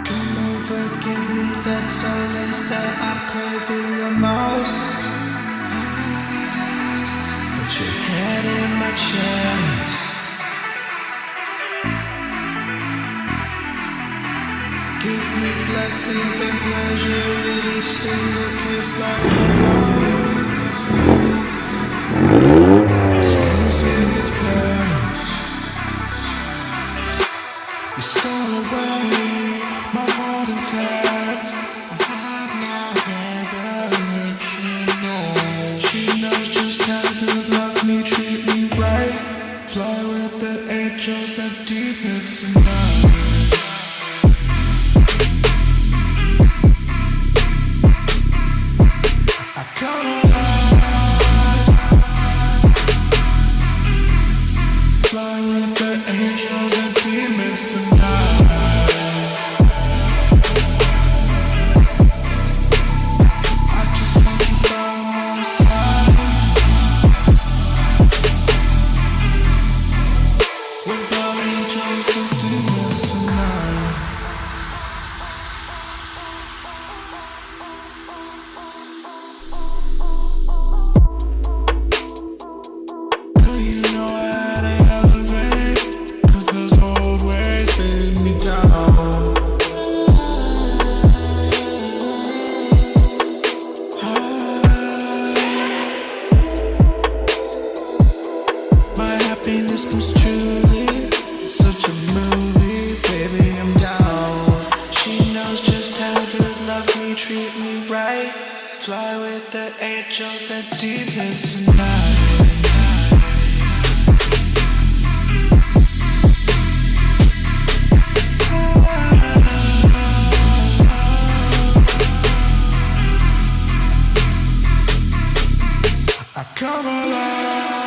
Come over, give me that solace that I'm craving the most. Put your head in my chest. Give me blessings and pleasure with each single kiss like a rose. It's losing its petals. You stole away my heart intact. I have no direction. She knows just how to love me, treat me right. Fly with the angels and demons tonight. Come alive. Fly with the angels and demons tonight. I just want you by my side. With the angels and demons tonight. Happiness comes truly, such a movie, baby, I'm down. She knows just how to love me, treat me right. Fly with the angels and demons tonight. I come alive.